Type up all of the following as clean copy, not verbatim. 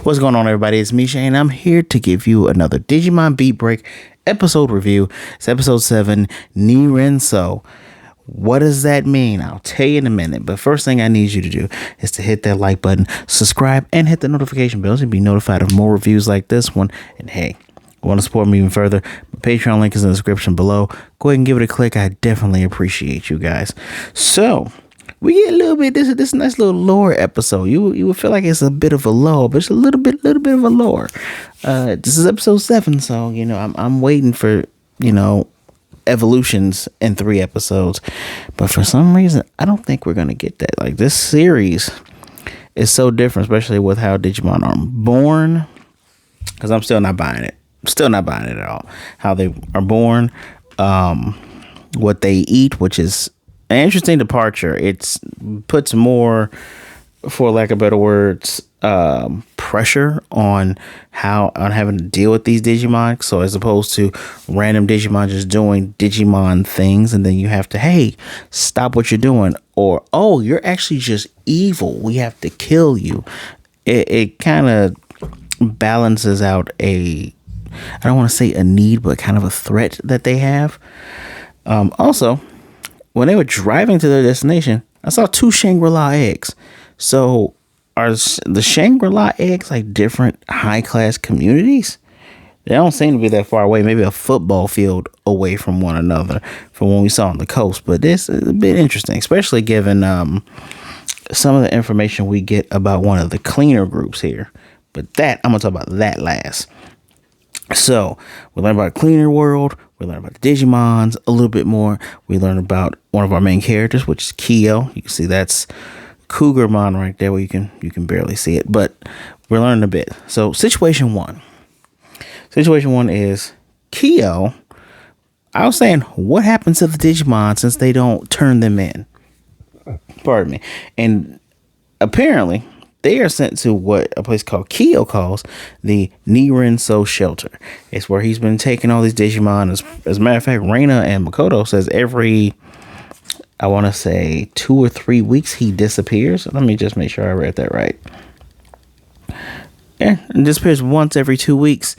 What's going on, everybody? It's Misha, and I'm here to give you another Digimon Beatbreak episode review. It's episode 7, Nirinso. What does that mean? I'll tell you in a minute. But first thing I need you to do is to hit that like button, subscribe, and hit the notification bell to be notified of more reviews like this one. And hey, want to support me even further? My Patreon link is in the description below. Go ahead and give it a click. I definitely appreciate you guys. So we get a little bit this nice little lore episode. You would feel like it's a bit of a lore, but it's a little bit of a lore. This is episode 7, so I'm waiting for evolutions in 3 episodes, but for some reason I don't think we're gonna get that. Like, this series is so different, especially with how Digimon are born, because I'm still not buying it. Still not buying it at all. How they are born, what they eat, which is an interesting departure. It puts more, for lack of better words, pressure on having to deal with these Digimon. So as opposed to random Digimon just doing Digimon things, and then you have to, hey, stop what you're doing, or, oh, you're actually just evil, we have to kill you. It kind of balances out I don't want to say a need, but kind of a threat that they have. Also, when they were driving to their destination, I saw 2 Shangri-La eggs. So are the Shangri-La eggs like different high-class communities? They don't seem to be that far away. Maybe a football field away from one another from when we saw on the coast. But this is a bit interesting, especially given some of the information we get about one of the cleaner groups here. But I'm going to talk about that last. So we learn about Cleaner World. We learn about the Digimons a little bit more. We learn about one of our main characters, which is Kyo. You can see that's Cougarmon right there, where you can barely see it, but we're learning a bit. So situation one is Kyo. I was saying, what happens to the Digimon since they don't turn them in? Pardon me. And apparently they are sent to what a place called Kyo calls the Nirinso shelter. It's where he's been taking all these Digimon. As a matter of fact, Reina and Makoto says every, I want to say, 2 or 3 weeks he disappears. Let me just make sure I read that right. Yeah, and disappears once every 2 weeks.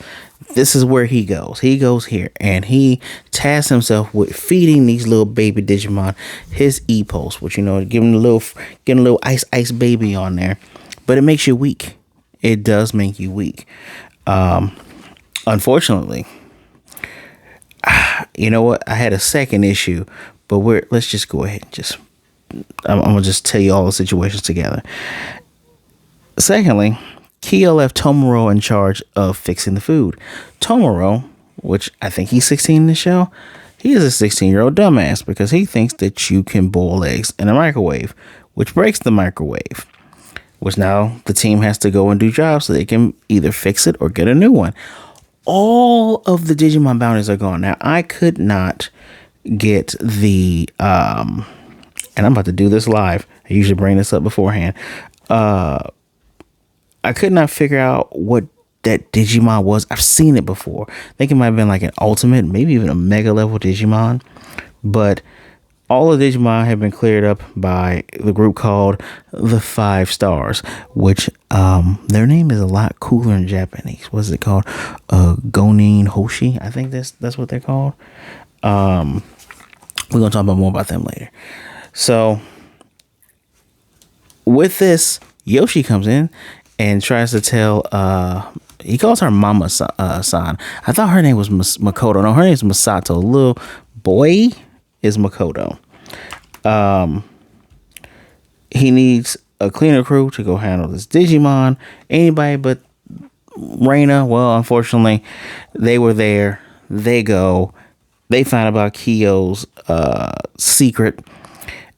This is where he goes. He goes here, and he tasks himself with feeding these little baby Digimon his E-pulse, which, getting a little ice baby on there. But it makes you weak. It does make you weak. Unfortunately, you know what? I had a second issue, but let's just go ahead and I'm gonna just tell you all the situations together. Secondly, Kyo left Tomoro in charge of fixing the food. Tomoro, which I think he's 16 in the show, he is a 16-year-old dumbass because he thinks that you can boil eggs in a microwave, which breaks the microwave. Which now the team has to go and do jobs so they can either fix it or get a new one. All of the Digimon bounties are gone. Now, I could not get the, and I'm about to do this live. I usually bring this up beforehand. I could not figure out what that Digimon was. I've seen it before. I think it might have been like an ultimate, maybe even a mega level Digimon. But all of Digimon have been cleared up by the group called the 5 Stars, which their name is a lot cooler in Japanese. What's it called? Gonin Hoshi. I think that's what they're called. We're gonna talk about more about them later. So with this, Yoshi comes in and tries to tell. He calls her Mama San. I thought her name was Makoto. No, her name is Masato. Little boy is Makoto. He needs a cleaner crew to go handle this Digimon. Anybody but Reina. Well, unfortunately, they were there. They go. They find about Kyo's secret.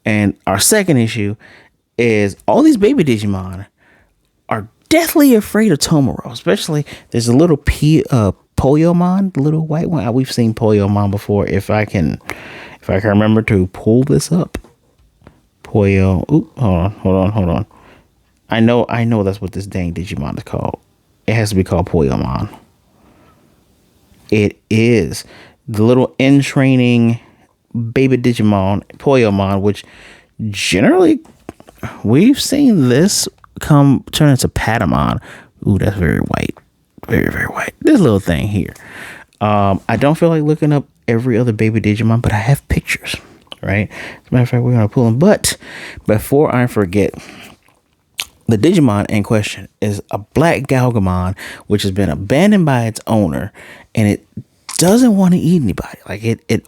And our second issue is all these baby Digimon are deathly afraid of Tomoro. Especially, there's a little Poyomon, the little white one. We've seen Poyomon before. If I can remember to pull this up. Hold on. I know that's what this dang Digimon is called. It has to be called Poyomon. It is the little in-training baby Digimon, Poyomon, which generally we've seen this turn into Patamon, Ooh, that's very white. Very, very white. This little thing here. I don't feel like looking up every other baby Digimon, but I have pictures, right? As a matter of fact, we're going to pull them. But before I forget, the Digimon in question is a black Cougarmon, which has been abandoned by its owner, and it doesn't want to eat anybody. Like it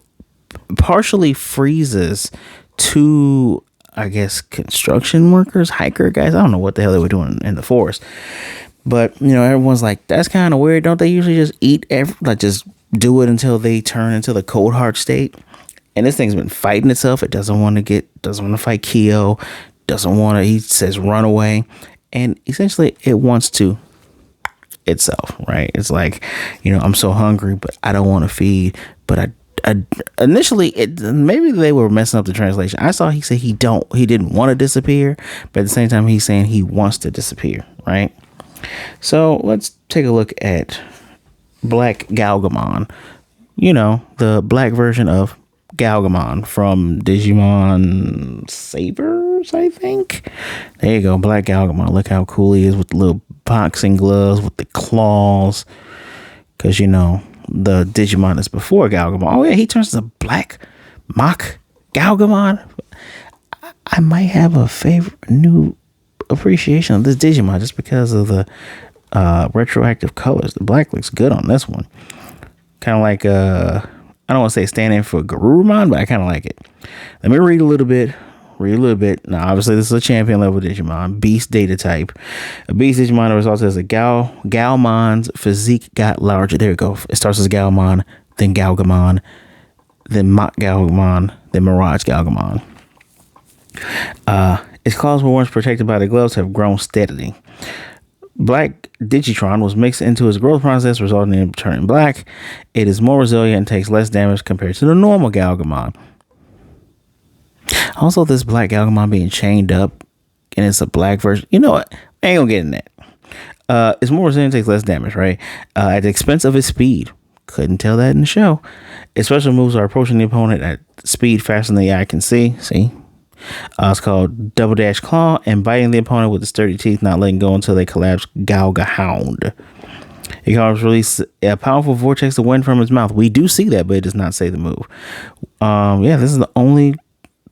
partially freezes two, I guess, construction workers, hiker guys. I don't know what the hell they were doing in the forest. But, you know, everyone's like, that's kind of weird. Don't they usually just eat just do it until they turn into the cold heart state? And this thing's been fighting itself. It doesn't want to fight Kyo. He says run away. And essentially it wants to itself, right? It's like, you know, I'm so hungry, but I don't want to feed. But initially maybe they were messing up the translation. I saw he said he didn't want to disappear, but at the same time he's saying he wants to disappear, right? So let's take a look at Black Cougarmon. You know, the black version of Cougarmon from Digimon Sabers, I think. There you go, Black Cougarmon. Look how cool he is with the little boxing gloves, with the claws. Because, you know, the Digimon that's before Cougarmon. Oh, yeah, he turns to Black Mock Cougarmon. I might have a new appreciation of this Digimon just because of the retroactive colors. The black looks good on this one. Kind of like I don't want to say standing for Garurumon, but I kind of like it. Let me read a little bit. Now, obviously, this is a champion level Digimon, beast data type. A beast Digimon results as a Galmon's physique got larger. There we go. It starts as Galmon, then Cougarmon, then Mock Cougarmon, then Mirage Cougarmon. Its claws were once protected by the gloves have grown steadily. Black Digitron was mixed into its growth process, resulting in it turning black. It is more resilient and takes less damage compared to the normal Cougarmon. Also, this Black Cougarmon being chained up, and it's a black version. You know what? I ain't gonna get in that. It's more resilient, takes less damage, right? At the expense of its speed. Couldn't tell that in the show. Its special moves are approaching the opponent at speed faster than the eye can see. See? It's called Double Dash Claw and biting the opponent with the sturdy teeth, not letting go until they collapse. Gauga Hound. It can also release a powerful vortex of wind from its mouth. We do see that, but it does not say the move. Yeah, this is the only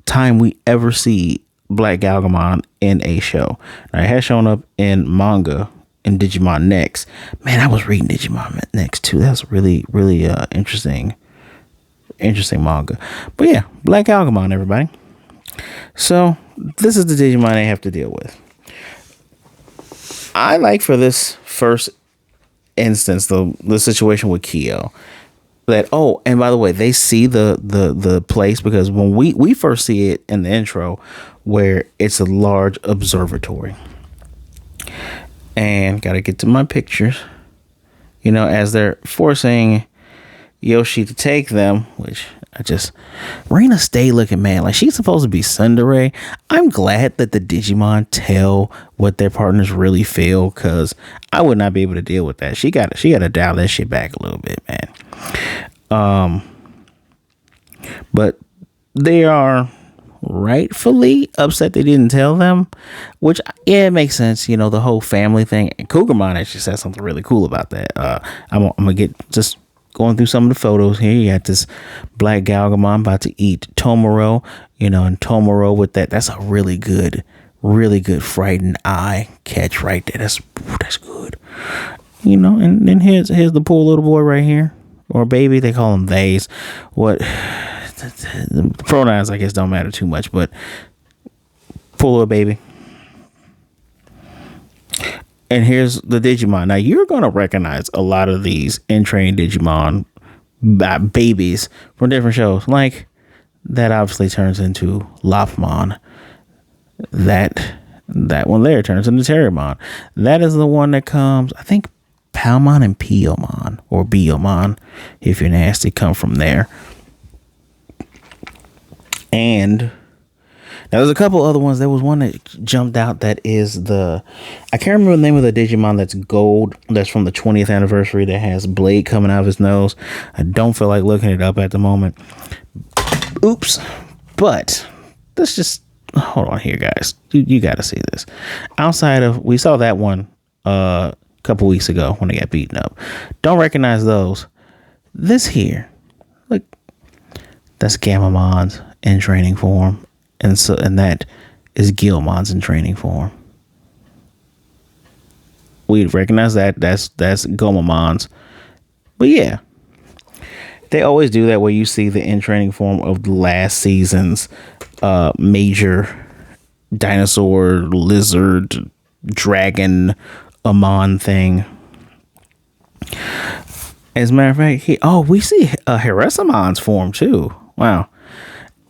time we ever see Black Cougarmon in a show. Now, it has shown up in manga in Digimon Next. Man, I was reading Digimon Next too. That's really, really interesting manga. But yeah, Black Cougarmon, everybody. So this is the Digimon they have to deal with. I like for this first instance the situation with Kyo that, oh, and by the way, they see the place because when we first see it in the intro where it's a large observatory, and gotta get to my pictures, you know, as they're forcing Yoshi to take them, which Rena stay looking mad like she's supposed to be tsundere. I'm glad that the Digimon tell what their partners really feel, because I would not be able to deal with that. She got to dial that shit back a little bit, man. But they are rightfully upset they didn't tell them, which, yeah, it makes sense. You know, the whole family thing. And Cougarmon actually said something really cool about that. I'm gonna get just going through some of the photos here. You got this Black Cougarmon about to eat Tomoro, you know, and Tomoro with that's a really good frightened eye catch right there. That's good. You know, and then here's the poor little boy right here, or baby. They call them theys. What the pronouns, I guess, don't matter too much, but poor little baby. And here's the Digimon. Now, you're going to recognize a lot of these entrained Digimon babies from different shows. Like, that obviously turns into Lopmon. That one there turns into Terriermon. That is the one that comes, I think, Palmon and Piomon, or Biomon, if you're nasty, come from there. And now there's a couple other ones. There was one that jumped out that is I can't remember the name of the Digimon that's gold, that's from the 20th anniversary, that has blade coming out of his nose. I don't feel like looking it up at the moment. Oops. But let's just hold on here, guys. You got to see this. Outside of, we saw that one a couple weeks ago when they got beaten up. Don't recognize those. This here, look, that's Gamomon's in training form, and that is Guilmon's in training form. We recognize that. That's Gomamon's. But yeah, they always do that where you see the in training form of the last season's major dinosaur, lizard, dragon, Amon thing. As a matter of fact, we see Hirasamon's form too. Wow.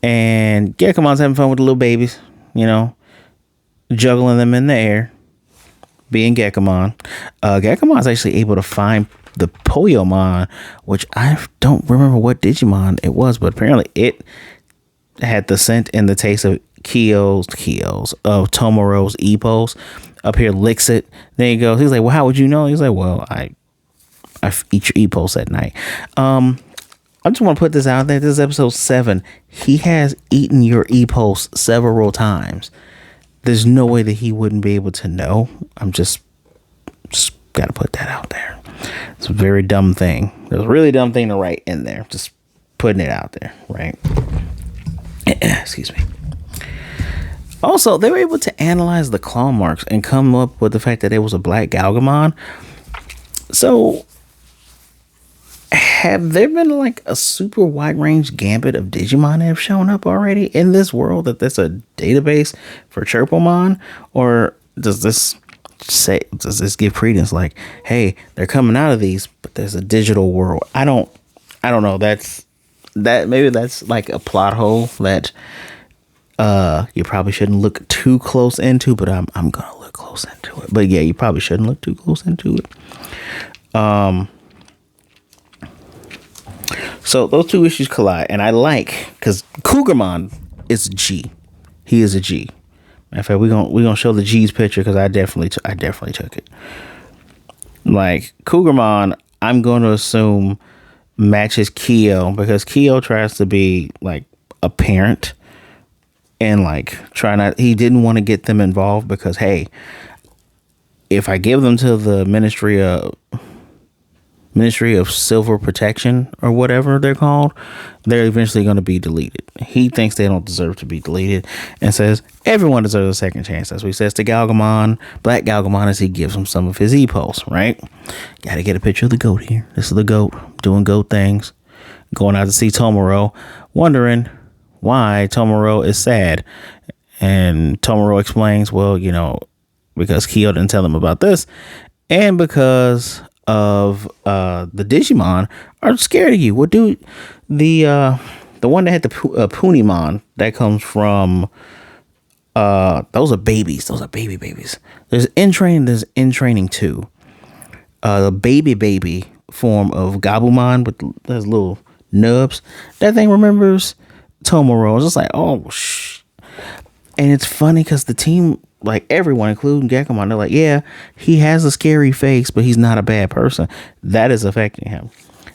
And Gekumon's having fun with the little babies, juggling them in the air, being Gekomon. Gekumon's actually able to find the Poyomon, which I don't remember what Digimon it was, but apparently it had the scent and the taste of of Tomoro's Epos. Up here, licks it. There he goes. He's like, well, how would you know? He's like, well, I eat your Epos at night. I just want to put this out there. This is episode 7. He has eaten your Epos several times. There's no way that he wouldn't be able to know. I'm just got to put that out there. It's a very dumb thing. It was a really dumb thing to write in there. Just putting it out there, right? Excuse me. Also, they were able to analyze the claw marks and come up with the fact that it was a black Cougarmon. So, have there been like a super wide range gambit of Digimon that have shown up already in this world? That there's a database for Chirpomon? Or does this give credence like, hey, they're coming out of these, but there's a digital world? I don't know. Maybe that's like a plot hole that you probably shouldn't look too close into, but I'm gonna look close into it. But yeah, you probably shouldn't look too close into it. So those two issues collide, and I like, because Cougarmon is a G. He is a G. Matter of fact, we're gonna show the G's picture because I definitely took it. Like Cougarmon, I'm going to assume matches Kyo, because Kyo tries to be like a parent and like he didn't want to get them involved because, hey, if I give them to the Ministry of Silver Protection or whatever they're called, they're eventually going to be deleted. He thinks they don't deserve to be deleted and says everyone deserves a second chance. That's what he says to Cougarmon, Black Cougarmon, as he gives him some of his Epos, right? Gotta get a picture of the goat here. This is the goat doing goat things, going out to see Tomoro, wondering why Tomoro is sad. And Tomoro explains, well, because Kyo didn't tell him about this, and because of the Digimon are scared of you. What do the one that had the Punimon that comes from those are babies. Those are babies. There's in training 2. The baby form of Gabumon with those little nubs. That thing remembers Tomoro. It's just like, oh shh. And it's funny because the team, like everyone, including Gekomon, they're like, yeah, he has a scary face, but he's not a bad person. That is affecting him.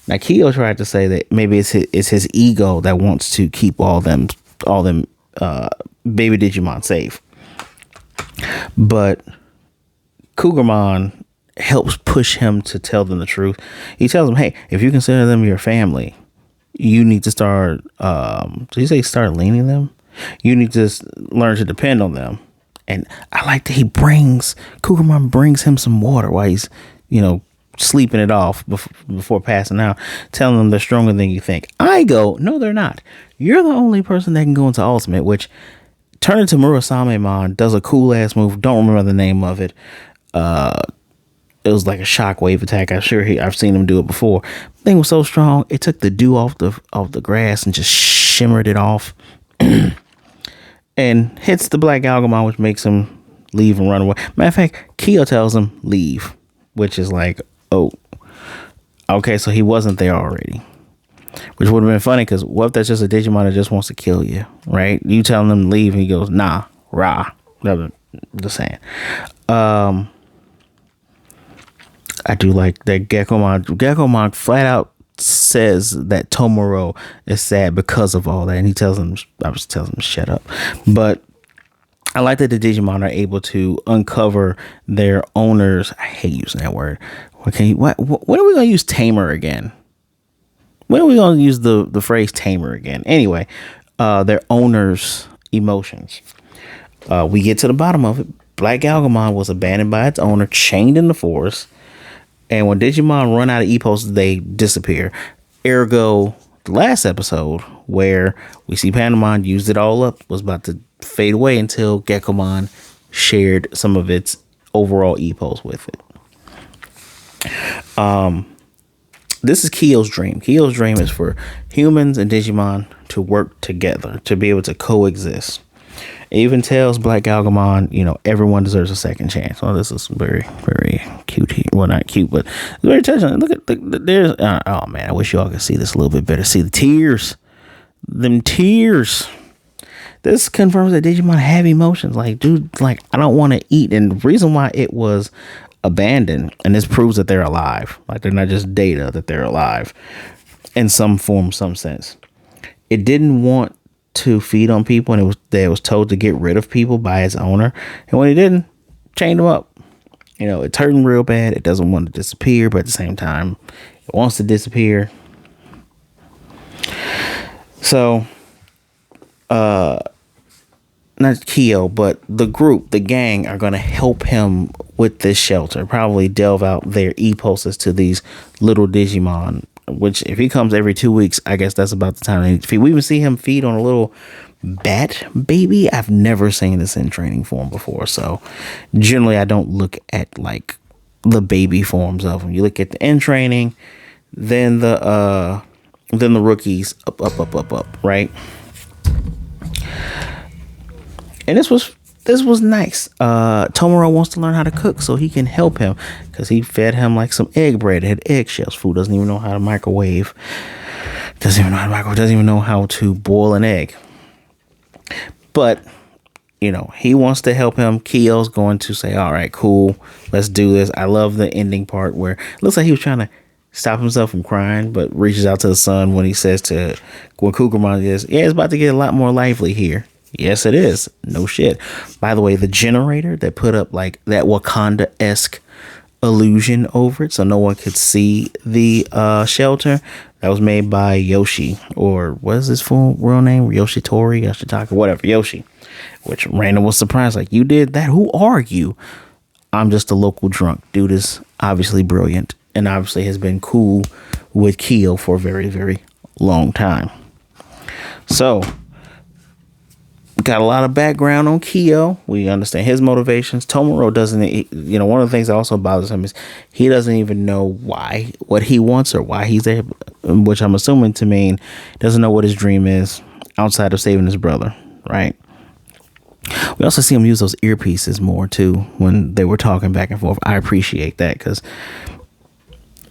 Now, Kyo tried to say that maybe it's his ego that wants to keep all them baby Digimon safe. But Cougarmon helps push him to tell them the truth. He tells them, hey, if you consider them your family, you need to start, did he say start leaning them? You need to learn to depend on them. And I like that Cougarmon brings him some water while he's, sleeping it off before passing out, telling them they're stronger than you think. I go, no, they're not. You're the only person that can go into Ultimate, which turn into Murasamemon does a cool ass move. Don't remember the name of it. It was like a shockwave attack. I'm sure I've seen him do it before. The thing was so strong, it took the dew off the grass and just shimmered it off. And hits the Black Cougarmon, which makes him leave and run away. Matter of fact, Kyo tells him leave, which is like, oh, okay, so he wasn't there already. Which would have been funny, because what if that's just a Digimon that just wants to kill you, right? You telling him to leave, and he goes, nah, rah. Just saying. I do like that Gekomon flat out says that Tomoro is sad because of all that, and I was telling him to shut up. But I like that the Digimon are able to uncover their owners. I hate using that word. When are we gonna use tamer again? When are we gonna use the phrase tamer again? Anyway, their owners' emotions. We get to the bottom of it. Black Cougarmon was abandoned by its owner, chained in the forest. And when Digimon run out of epos, they disappear. Ergo, the last episode where we see Panamon used it all up was about to fade away until Geckomon shared some of its overall epos with it. This is Kyo's dream. Kyo's dream is for humans and Digimon to work together, to be able to coexist. It even tells Black Cougarmon, everyone deserves a second chance. Well, this is very, very cute here. Well, not cute, but it's very touching. Look at there's. Oh man, I wish y'all could see this a little bit better. See the tears, them tears. This confirms that Digimon have emotions. Like, dude, I don't want to eat. And the reason why it was abandoned, and this proves that they're alive. Like, they're not just data, that they're alive in some form, some sense. It didn't want to feed on people, and it was told to get rid of people by its owner. And when it didn't, chained them up. It's hurting real bad. It doesn't want to disappear, but at the same time, it wants to disappear. So, not Kyo, but the group, the gang, are going to help him with this shelter. Probably delve out their eposes to these little Digimon, which if he comes every 2 weeks, I guess that's about the time they need to feed. We even see him feed on a little bat baby. I've never seen this in training form before. So generally I don't look at the baby forms of them. You look at the in training, then the rookies up, right? And this was nice. Tomoro wants to learn how to cook so he can help him, because he fed him some egg bread. It had eggshells. Food doesn't even know how to microwave. Doesn't even know how to boil an egg. But, he wants to help him. Kyo's going to say, all right, cool, let's do this. I love the ending part where it looks like he was trying to stop himself from crying, but reaches out to the sun when he says when Cougarmon is, yeah, it's about to get a lot more lively here. Yes, it is. No shit. By the way, the generator that put up that Wakanda-esque illusion over it so no one could see the shelter, that was made by Yoshi, or what is his full real name? Yoshitaka, whatever, Yoshi. Which Random was surprised, you did that? Who are you? I'm just a local drunk. Dude is obviously brilliant and obviously has been cool with Kyo for a very, very long time. So, got a lot of background on Kyo. We understand his motivations. Tomoro doesn't, one of the things that also bothers him is he doesn't even know what he wants or why he's there, which I'm assuming to mean doesn't know what his dream is outside of saving his brother, right? We also see him use those earpieces more too when they were talking back and forth. I appreciate that, because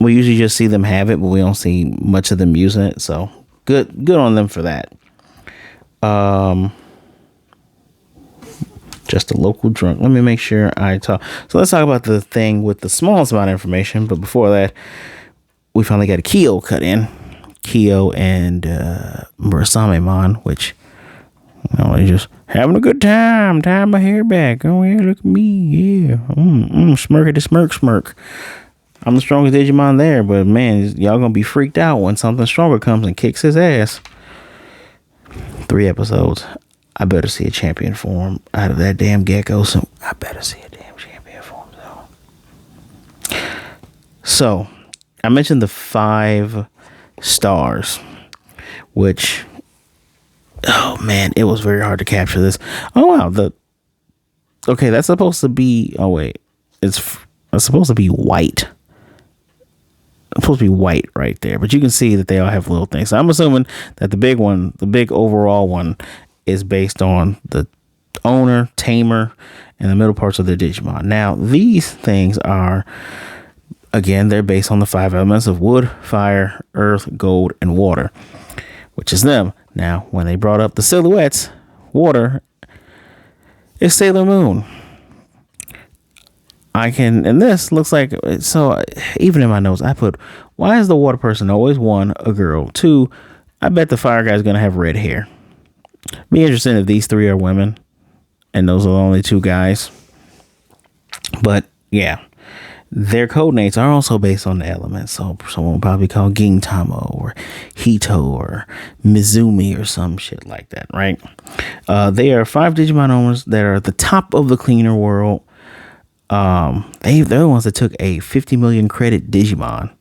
we usually just see them have it, but we don't see much of them using it. So good on them for that. Just a local drunk. Let me make sure I talk. So let's talk about the thing with the smallest amount of information. But before that, we finally got a Kyo cut in. Kyo and Murasamemon, which, they're just having a good time. Tying my hair back. Oh, yeah, look at me. Yeah. Smirky smirk. I'm the strongest Digimon there. But, man, y'all going to be freaked out when something stronger comes and kicks his ass. 3 episodes. I better see a champion form out of that damn gecko. So I better see a damn champion form. So I mentioned the 5 stars, which, oh man, it was very hard to capture this. Oh wow, okay, that's supposed to be. Oh wait, it's supposed to be white. It's supposed to be white right there, but you can see that they all have little things. So I'm assuming that the big one, the big overall one, is based on the owner, tamer, and the middle parts of the Digimon. Now, these things are, again, they're based on the 5 elements of wood, fire, earth, gold, and water, which is them. Now, when they brought up the silhouettes, water is Sailor Moon. And this looks like, so even in my notes, I put, why is the water person always 1, a girl? 2, I bet the fire guy's going to have red hair. Be interesting if these 3 are women. and those are the only two guys. But yeah, their codenames are also based on the elements. So someone will probably call Gintama or Hito or Mizumi or some shit like that, right? They are 5 Digimon owners that are at the top of the cleaner world. They're the ones that took a 50 million credit Digimon.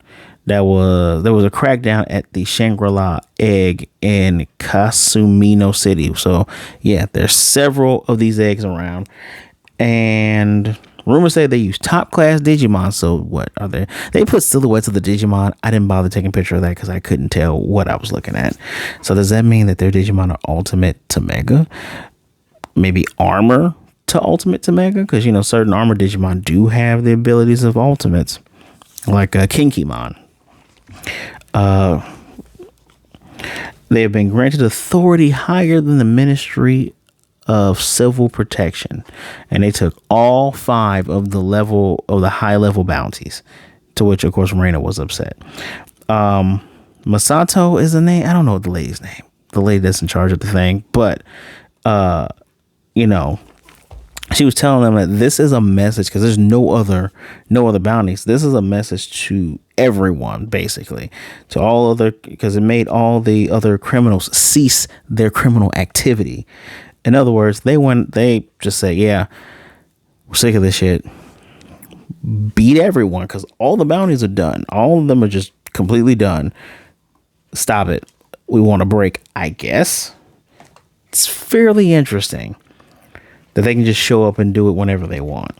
There was a crackdown at the Shangri-La egg in Kasumino City. So yeah, there's several of these eggs around, and rumors say they use top class Digimon. So what are they? They put silhouettes of the Digimon. I didn't bother taking a picture of that because I couldn't tell what I was looking at. So does that mean that their Digimon are ultimate to mega? Maybe armor to ultimate to mega? Because certain armor Digimon do have the abilities of ultimates, like Kinkimon. They have been granted authority higher than the Ministry of Civil Protection, and they took all 5 of the high level bounties, to which of course Reina was upset. Masato is the name. I don't know the lady's name. The lady that's in charge of the thing, but she was telling them that this is a message, because there's no other bounties. This is a message to everyone, basically, to all other, because it made all the other criminals cease their criminal activity. In other words, they just say, yeah, we're sick of this shit. Beat everyone, because all the bounties are done. All of them are just completely done. Stop it. We want a break, I guess. It's fairly interesting that they can just show up and do it whenever they want.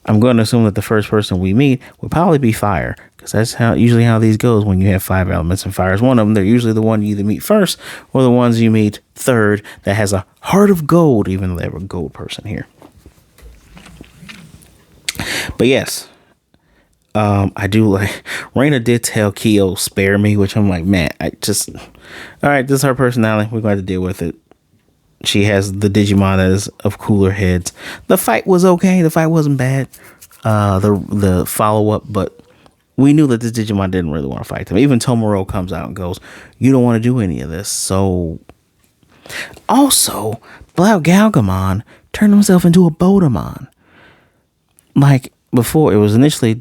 I'm going to assume that the first person we meet will probably be fire, because that's usually how these goes when you have 5 elements and fire is one of them. They're usually the one you either meet first or the ones you meet third that has a heart of gold, even though they have a gold person here. But yes, I do like Reina did tell Kyo spare me, which I'm like, man, all right, this is her personality. We're going to deal with it. She has the Digimon that is of cooler heads. The fight was okay. The fight wasn't bad. The follow up, but we knew that this Digimon didn't really want to fight them. Even Tomoro comes out and goes, "You don't want to do any of this." So, also, Black Cougarmon turned himself into a Bodamon. Like before, it was initially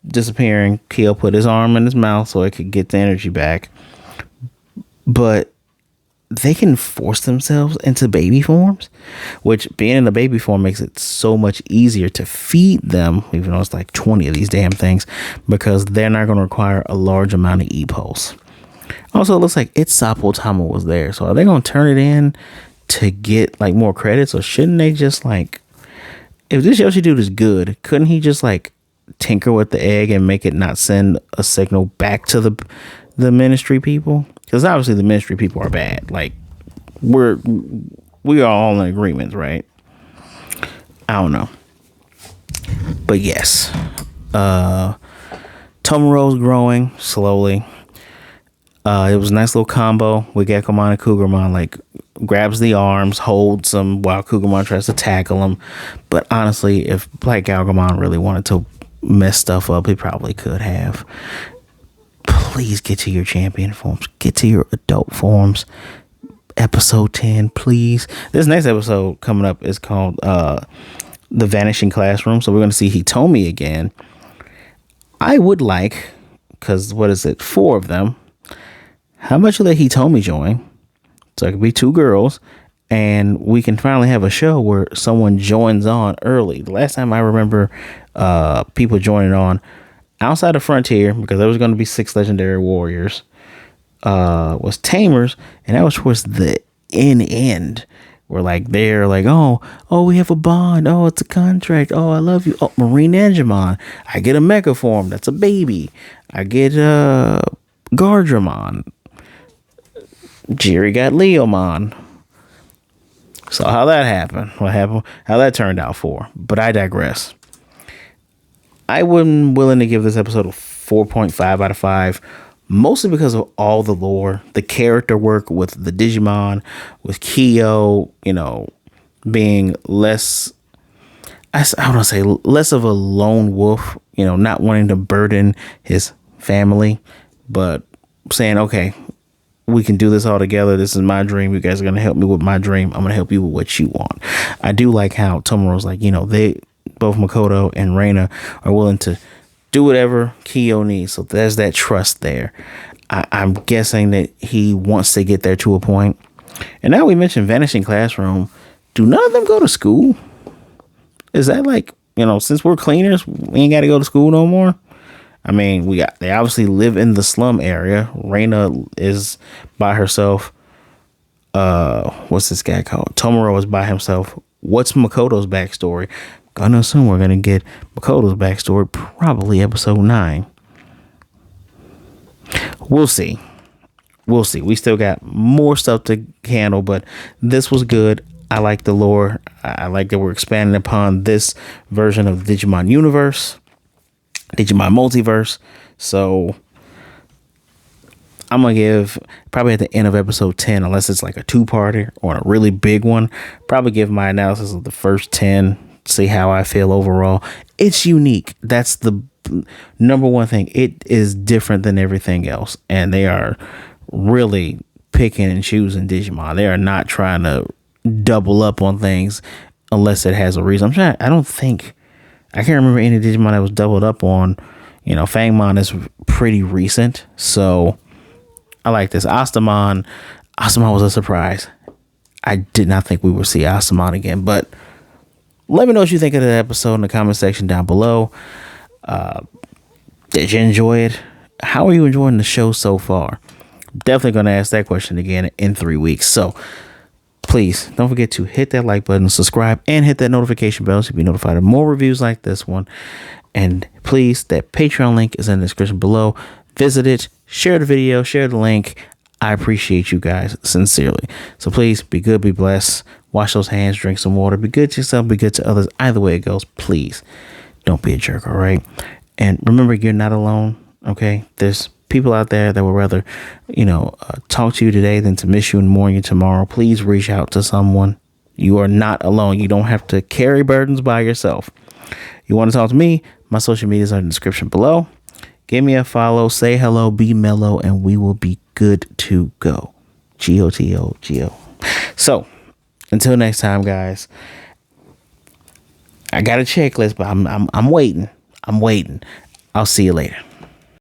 disappearing. Kyo put his arm in his mouth so it could get the energy back, but they can force themselves into baby forms, which being in the baby form makes it so much easier to feed them, even though it's like 20 of these damn things, because they're not going to require a large amount of E-pulse. Also, it looks like Sapotama was there. So are they going to turn it in to get like more credits, or shouldn't they just like, if this Yoshi dude is good, couldn't he just like tinker with the egg and make it not send a signal back to the ministry people? Because obviously the ministry people are bad. Like we are all in agreement, right? I don't know, but yes, Tomoro's growing slowly. It was a nice little combo with Gekkomon and Cougarmon. Like grabs the arms, holds them while Cougarmon tries to tackle him. But honestly, if Black Cougarmon really wanted to mess stuff up, he probably could have. Please get to your champion forms. Get to your adult forms. Episode 10, please. This next episode coming up is called The Vanishing Classroom. So we're going to see Hitomi again. I would like, because what is it? 4 of them. How much will let Hitomi join? So it could be 2 girls. And we can finally have a show where someone joins on early. The last time I remember people joining on outside of Frontier, because there was going to be 6 legendary warriors, was Tamers, and that was towards the end where like they're like, oh, we have a bond, oh, it's a contract, oh, I love you, oh, Marine Angemon, I get a mega form, that's a baby, I get Gardramon, Jerry got Leomon. So how that happened, how that turned out for, but I digress. I wasn't willing to give this episode a 4.5 out of 5, mostly because of all the lore, the character work with the Digimon, with Kyo, being less, I want to say less of a lone wolf, not wanting to burden his family, but saying, okay, we can do this all together. This is my dream. You guys are going to help me with my dream. I'm going to help you with what you want. I do like how Tomoro's like, they both Makoto and Reina are willing to do whatever Kyo needs. So there's that trust there. I'm guessing that he wants to get there to a point. And now we mentioned Vanishing Classroom. Do none of them go to school? Is that like, since we're cleaners, we ain't got to go to school no more? I mean, they obviously live in the slum area. Reina is by herself. What's this guy called? Tomoro is by himself. What's Makoto's backstory? Gonna assume we're gonna get Makoto's backstory, probably episode 9. We'll see. We still got more stuff to handle, but this was good. I like the lore. I like that we're expanding upon this version of the Digimon universe, Digimon multiverse. So I'm gonna give, probably at the end of episode 10, unless it's like a 2-parter or a really big one, probably give my analysis of the first 10, see how I feel overall. It's unique. That's the number one thing. It is different than everything else, and they are really picking and choosing Digimon. They are not trying to double up on things unless it has a reason. I can't remember any Digimon that was doubled up on. Fangmon is pretty recent, so I like this. Astamon was a surprise. I did not think we would see Astamon again, but let me know what you think of the episode in the comment section down below. Did you enjoy it? How are you enjoying the show so far? Definitely going to ask that question again in 3 weeks. So please don't forget to hit that like button, subscribe, and hit that notification bell to be notified of more reviews like this one. And please, that Patreon link is in the description below. Visit it, share the video, share the link. I appreciate you guys sincerely. So please be good, be blessed. Wash those hands, drink some water. Be good to yourself, be good to others. Either way it goes, please don't be a jerk, all right? And remember, you're not alone, okay? There's people out there that would rather, talk to you today than to miss you and mourn you tomorrow. Please reach out to someone. You are not alone. You don't have to carry burdens by yourself. You want to talk to me? My social medias are in the description below. Give me a follow, say hello, be mellow, and we will be good to go. G-O-T-O. So, until next time, guys. I got a checklist, but I'm waiting. I'll see you later.